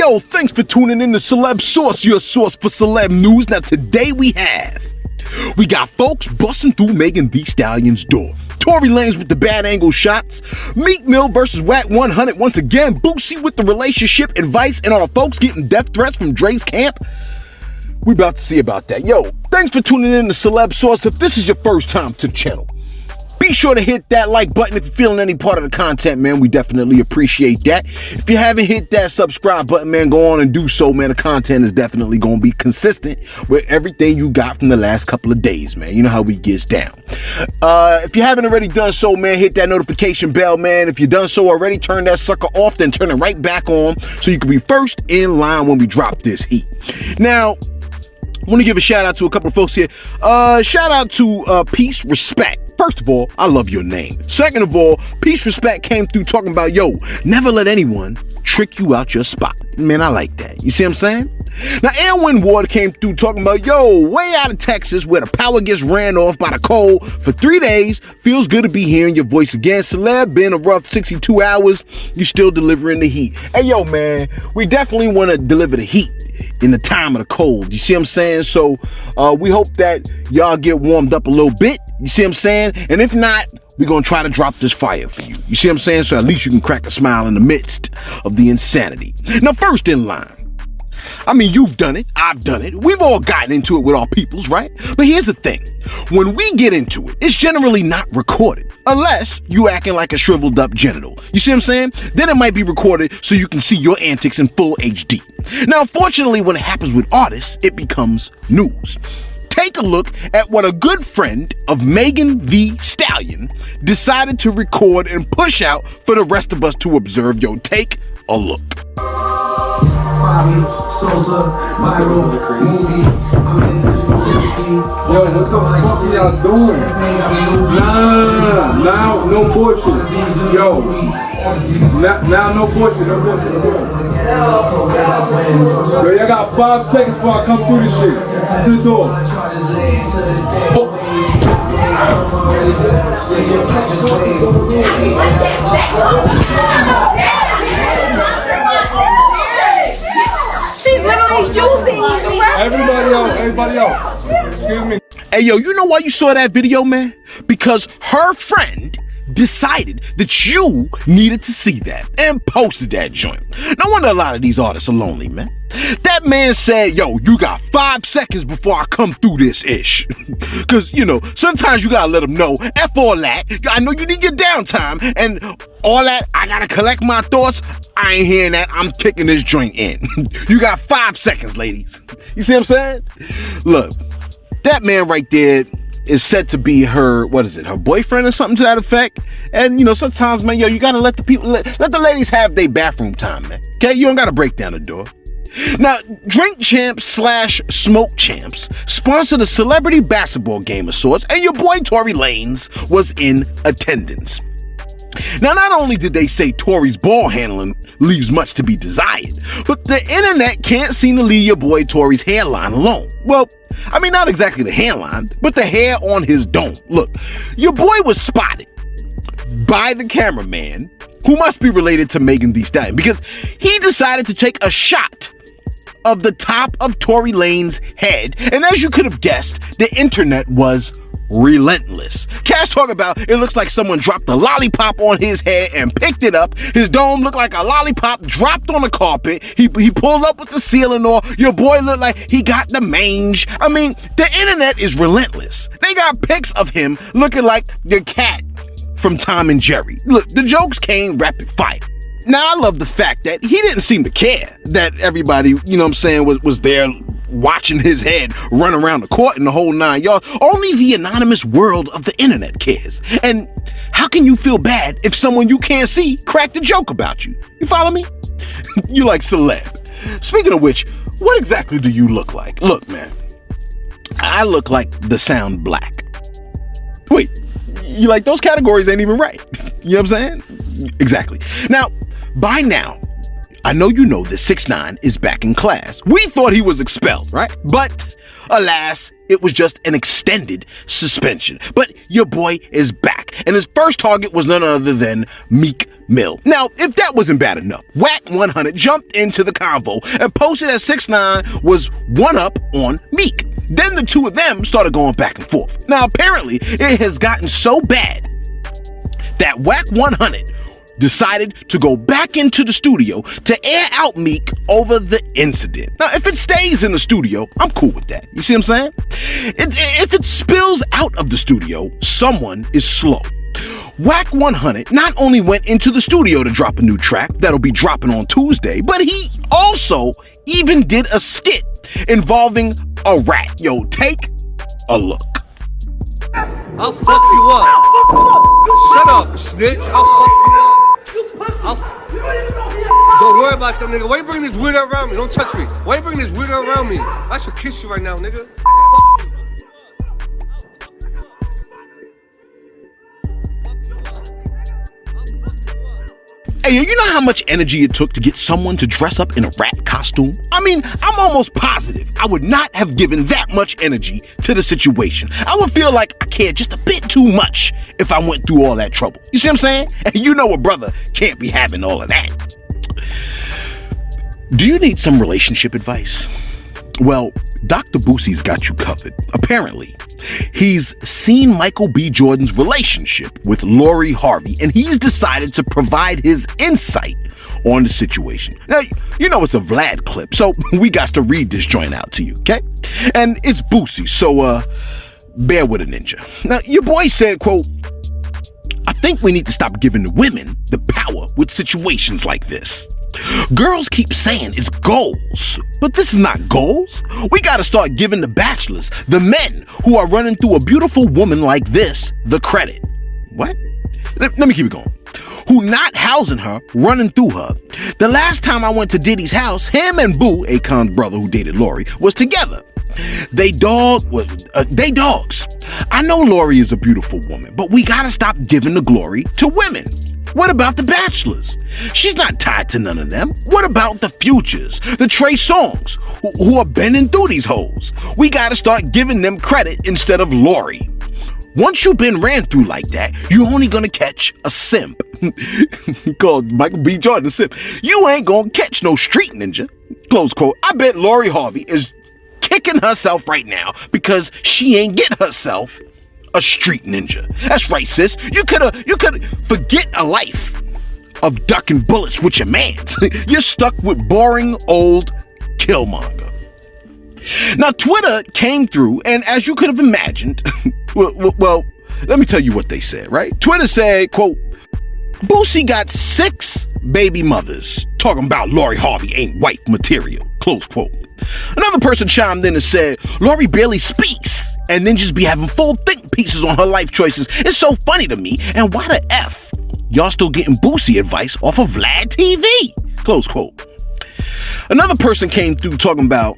yo, thanks for tuning in to Celebs Source, your source for celeb news. Now today we got folks busting through Megan Thee Stallion's door. Tory Lanez with the bad angle shots. Meek Mill versus Whack 100 once again. Boosie with the relationship advice, and our folks getting death threats from Dre's camp. We about to see about that. Yo, thanks for tuning in to Celebs Source. If this is your first time to the channel, be sure to hit that like button if you're feeling any part of the content, man. We definitely appreciate that. If you haven't hit that subscribe button, man, go on and do so, man. The content is definitely going to be consistent with everything you got from the last couple of days, man. You know how we gets down. If you haven't already done so, man, hit that notification bell, man. If you've done so already, turn that sucker off, then turn it right back on so you can be first in line when we drop this heat. Now, I want to give a shout out to a couple of folks here. Shout out to Peace Respect. First of all, I love your name. Second of all, Peace Respect came through talking about, yo, never let anyone trick you out your spot. Man, I like that. You see what I'm saying? Now, Erwin Ward came through talking about, yo, way out of Texas where the power gets ran off by the cold for 3 days. Feels good to be hearing your voice again. Celeb, been a rough 62 hours. You still delivering the heat. Hey, yo, man, we definitely want to deliver the heat in the time of the cold. You see what I'm saying? So we hope that y'all get warmed up a little bit. You see what I'm saying? And if not, we're going to try to drop this fire for you. You see what I'm saying? So at least you can crack a smile in the midst of the insanity. Now, first in line. I mean, you've done it. I've done it. We've all gotten into it with our peoples, right? But here's the thing. When we get into it, it's generally not recorded. Unless you acting like a shriveled up genital. You see what I'm saying? Then it might be recorded so you can see your antics in full HD. Now, unfortunately, when it happens with artists, it becomes news. Take a look at what a good friend of Megan Thee Stallion decided to record and push out for the rest of us to observe. Yo, take a look. Yo, what the fuck are y'all doing? Nah, no bullshit. Yo, now no bullshit, no bullshit, no bullshit. Yo, y'all got 5 seconds before I come through this shit. To the door. She's literally using Everybody else. Excuse me. Hey, yo, you know why you saw that video, man? Because her friend decided that you needed to see that and posted that joint. No wonder a lot of these artists are lonely, man. That man said, yo, you got 5 seconds before I come through this ish. Because, you know, sometimes you gotta let them know, F all that. I know you need your downtime and all that. I gotta collect my thoughts. I ain't hearing that. I'm kicking this joint in. You got 5 seconds, ladies. You see what I'm saying? Look, that man right there is said to be her, what is it, her boyfriend or something to that effect. And, you know, sometimes, man, yo, you gotta let the people, let the ladies have their bathroom time, man. Okay? You don't gotta break down the door. Now, Drink Champs / Smoke Champs sponsored a celebrity basketball game of sorts, and your boy Tory Lanez was in attendance. Now, not only did they say Tory's ball handling leaves much to be desired, but the internet can't seem to leave your boy Tory's hairline alone. Well, I mean, not exactly the hairline, but the hair on his dome. Look, your boy was spotted by the cameraman, who must be related to Megan Thee Stallion, because he decided to take a shot of the top of Tory Lanez's head, and as you could have guessed, the internet was relentless. Cash talk about, it looks like someone dropped a lollipop on his head and picked it up. His dome looked like a lollipop dropped on the carpet. He pulled up with the ceiling off. Your boy looked like he got the mange. I mean, the internet is relentless. They got pics of him looking like the cat from Tom and Jerry. Look, the jokes came rapid fire. Now, I love the fact that he didn't seem to care that everybody, you know what I'm saying, was there watching his head run around the court in the whole 9 yards. Only the anonymous world of the internet cares. And how can you feel bad if someone you can't see cracked a joke about you? You follow me? You like celeb. Speaking of which, what exactly do you look like? Look, man, I look like the sound black. Wait, you like those categories ain't even right. You know what I'm saying? Exactly. Now, by now, I know you know that 6ix9ine is back in class. We thought he was expelled, right? But alas, it was just an extended suspension. But your boy is back, and his first target was none other than Meek mil. Now, if that wasn't bad enough, Whack 100 jumped into the convo and posted that 6ix9ine was one up on Meek. Then the two of them started going back and forth. Now, apparently, it has gotten so bad that Whack 100 decided to go back into the studio to air out Meek over the incident. Now, if it stays in the studio, I'm cool with that. You see what I'm saying? If it spills out of the studio, someone is slow. Whack 100 not only went into the studio to drop a new track that'll be dropping on Tuesday, but he also even did a skit involving a rat. Yo, take a look. I'll fuck you up. Shut up, snitch. I'll fuck you up. Don't worry about them, nigga. Why you bringing this weirdo around me? Don't touch me. Why you bringing this weirdo around me? I should kiss you right now, nigga. Fuck you. Hey, you know how much energy it took to get someone to dress up in a rat costume? I mean, I'm almost positive I would not have given that much energy to the situation. I would feel like I cared just a bit too much if I went through all that trouble. You see what I'm saying? And you know a brother can't be having all of that. Do you need some relationship advice? Well, Dr. Boosie's got you covered. Apparently, he's seen Michael B. Jordan's relationship with Lori Harvey, and he's decided to provide his insight on the situation. Now, you know it's a Vlad clip, so we got to read this joint out to you, okay? And it's Boosie, so bear with a ninja. Now, your boy said, quote, "I think we need to stop giving the women the power with situations like this. Girls keep saying it's goals, but this is not goals. We gotta start giving the bachelors, the men who are running through a beautiful woman like this, the credit." What? Let me keep it going. Who not housing her, running through her. The last time I went to Diddy's house, him and Boo, Akon's brother who dated Lori, was together. They dogs. I know Lori is a beautiful woman, but we gotta stop giving the glory to women. What about the bachelors? She's not tied to none of them. What about the Futures, the Trey Songz, who are bending through these hoes? We gotta start giving them credit instead of Lori. Once you've been ran through like that, you're only gonna catch a simp. He called Michael B. Jordan a simp. You ain't gonna catch no street ninja. Close quote. I bet Lori Harvey is kicking herself right now because she ain't get herself a street ninja. That's right, sis. You could forget a life of ducking bullets with your mans. You're stuck with boring old Killmonger. Now, Twitter came through, and as you could have imagined, well, let me tell you what they said, right? Twitter said, quote, "Boosie got 6 baby mothers. Talking about Lori Harvey ain't wife material." Close quote. Another person chimed in and said, "Lori barely speaks, and then just be having full think pieces on her life choices. It's so funny to me. And why the F? Y'all still getting Boosie advice off of Vlad TV?" Close quote. Another person came through talking about,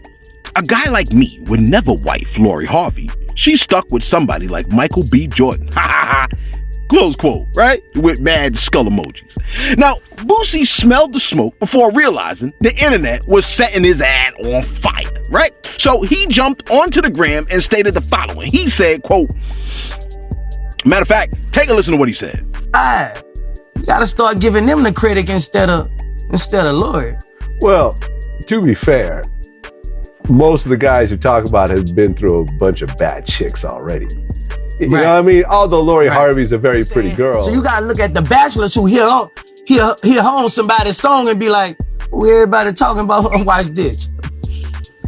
"A guy like me would never wife Lori Harvey. She's stuck with somebody like Michael B. Jordan." Ha ha ha. Close quote, right? With mad skull emojis. Now, Boosie smelled the smoke before realizing the internet was setting his ad on fire, right? So he jumped onto the gram and stated the following. He said, quote, matter of fact, take a listen to what he said. You gotta start giving them the credit instead of Lori. Well, to be fair, most of the guys who talk about it have been through a bunch of bad chicks already. You know what I mean? Although Lori Harvey's a very pretty girl. So you gotta look at the bachelors who hear home somebody's song and be like, "Who everybody talking about? Watch this."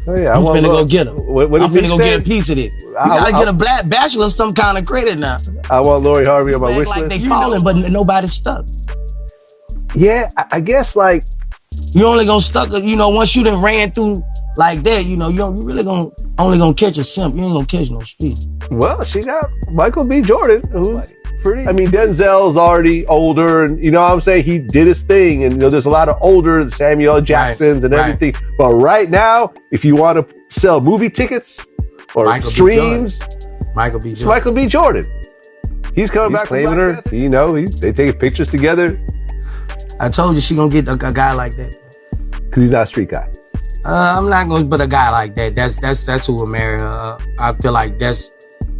Oh yeah, I'm finna go get him. I'm finna go get a piece of this. You gotta get a black bachelor some kind of credit now. I want Lori Harvey on my wish like list. They falling, but nobody's stuck. Yeah, I guess like you only gonna stuck. Once you done ran through like that, you really only gonna catch a simp. You ain't gonna catch no street. Well, she got Michael B. Jordan, who's pretty. I mean, Denzel's already older, and you know what I'm saying? He did his thing, and there's a lot of older Samuel Jacksons and everything. But right now, if you want to sell movie tickets or Michael streams, Michael B. Jordan. It's Michael B. Jordan. He's coming back claiming her. They take pictures together. I told you she gonna get a guy like that. Because he's not a street guy. I'm not gonna put a guy like that. That's who will marry her. I feel like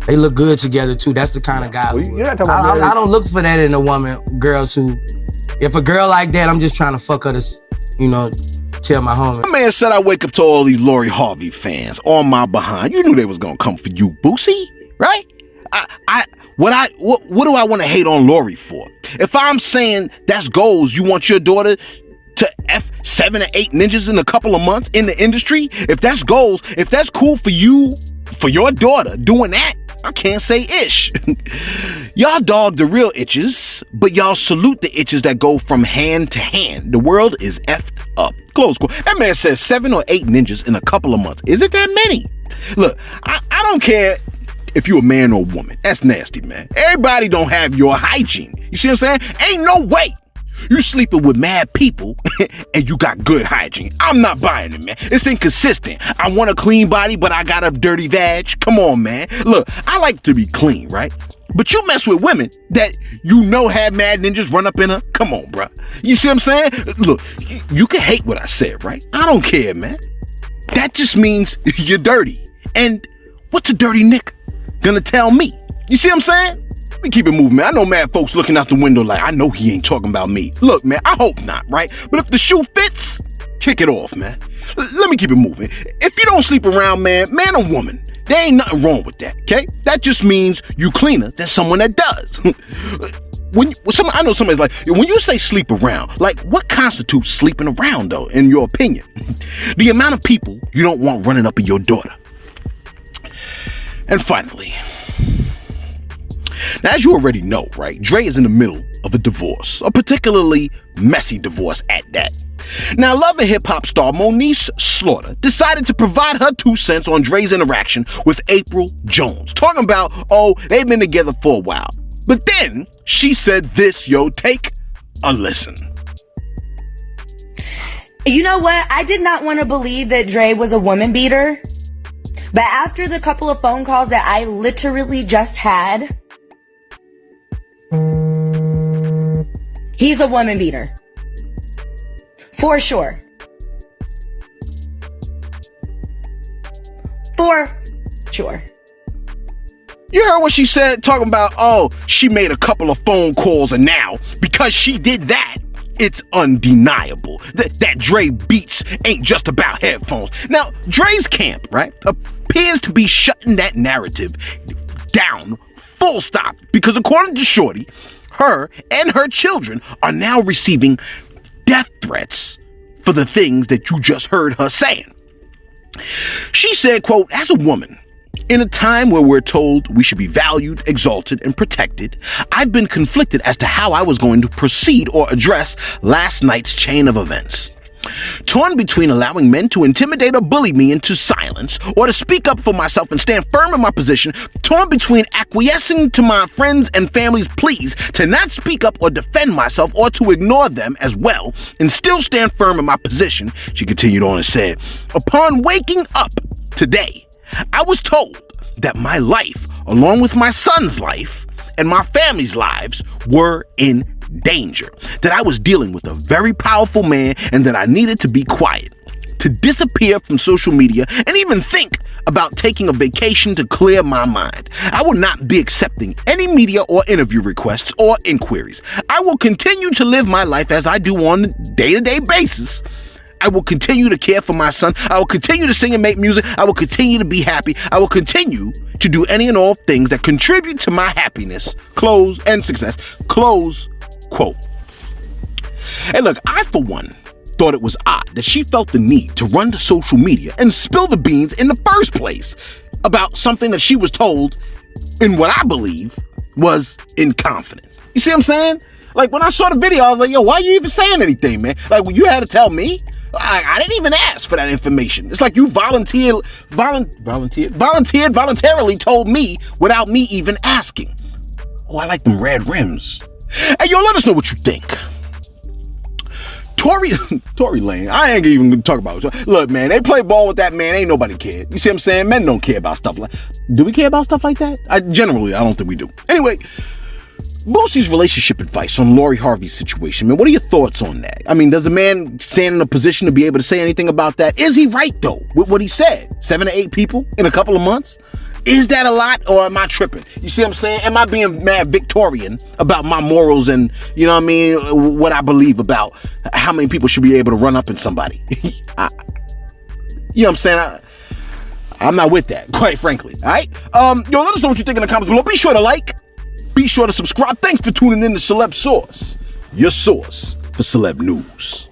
they look good together too. That's the kind of guy. Well, you're not talking about I don't look for that in a woman. Girls who If a girl like that, I'm just trying to fuck her to, you know, tell my homie. My man said I wake up to all these Lori Harvey fans on my behind. You knew they was gonna come for you, Boosie, right? What do I want to hate on Lori for? If I'm saying that's goals, you want your daughter to F 7 or 8 ninjas in a couple of months in the industry? If that's goals, if that's cool for you, for your daughter doing that, I can't say ish. Y'all dog the real itches, but y'all salute the itches that go from hand to hand. The world is effed up. Close quote. That man says 7 or 8 ninjas in a couple of months. Is it that many? Look, I don't care if you a man or a woman. That's nasty, man. Everybody don't have your hygiene. You see what I'm saying? Ain't no way you sleeping with mad people and you got good hygiene. I'm not buying it, man. It's inconsistent. I want a clean body, but I got a dirty vag. Come on, man. Look, I like to be clean, right? But you mess with women that you know have mad ninjas run up in her. Come on, bro. You see what I'm saying? Look, you can hate what I said, right? I don't care, man. That just means you're dirty. And what's a dirty nigga gonna tell me? You see what I'm saying? Let me keep it moving, man. I know mad folks looking out the window like, I know he ain't talking about me. Look, man, I hope not, right? But if the shoe fits, kick it off, man. Let me keep it moving. If you don't sleep around, man or woman, there ain't nothing wrong with that, okay? That just means you cleaner than someone that does. I know somebody's like, when you say sleep around, like what constitutes sleeping around though, in your opinion? The amount of people you don't want running up in your daughter. And finally, now as you already know, right, Dre is in the middle of a divorce, a particularly messy divorce at that. Now, Love and Hip Hop star Moniece Slaughter decided to provide her 2 cents on Dre's interaction with April Jones, talking about, oh, they've been together for a while. But then she said this, yo, take a listen. You know what? I did not want to believe that Dre was a woman beater. But after the couple of phone calls that I literally just had, he's a woman beater. For sure. For sure. You heard what she said, talking about, oh, she made a couple of phone calls and now, because she did that, it's undeniable that Dre beats ain't just about headphones. Now, Dre's camp, right, appears to be shutting that narrative down full stop, because according to Shorty, her and her children are now receiving death threats for the things that you just heard her saying. She said, quote, as a woman, in a time where we're told we should be valued, exalted, and protected, I've been conflicted as to how I was going to proceed or address last night's chain of events. Torn between allowing men to intimidate or bully me into silence, or to speak up for myself and stand firm in my position, torn between acquiescing to my friends and family's pleas to not speak up or defend myself, or to ignore them as well, and still stand firm in my position, she continued on and said, upon waking up today, I was told that my life, along with my son's life and my family's lives, were in danger, that I was dealing with a very powerful man and that I needed to be quiet, to disappear from social media and even think about taking a vacation to clear my mind. I will not be accepting any media or interview requests or inquiries. I will continue to live my life as I do on a day-to-day basis. I will continue to care for my son. I will continue to sing and make music. I will continue to be happy. I will continue to do any and all things that contribute to my happiness, close, and success, close quote. And look, I for one thought it was odd that she felt the need to run to social media and spill the beans in the first place about something that she was told in what I believe was in confidence. You see what I'm saying? Like when I saw the video, I was like, yo, why are you even saying anything, man? Like when you had to tell me, I didn't even ask for that information. It's like you voluntarily told me without me even asking. Oh, I like them red rims. Hey, yo, let us know what you think. Tory Lane, I ain't even gonna talk about it. Look, man, they play ball with that man. Ain't nobody care. You see what I'm saying? Men don't care about stuff like... Do we care about stuff like that? I don't think we do. Anyway, Boosie's relationship advice on Lori Harvey's situation, man. What are your thoughts on that? I mean, does a man stand in a position to be able to say anything about that? Is he right, though, with what he said? 7 to 8 people in a couple of months? Is that a lot, or am I tripping? You see what I'm saying? Am I being mad Victorian about my morals and, you know what I mean, what I believe about how many people should be able to run up in somebody? You know what I'm saying? I'm not with that, quite frankly. All right? Yo, let us know what you think in the comments below. Be sure to like. Be sure to subscribe. Thanks for tuning in to Celebs Source, your source for celeb news.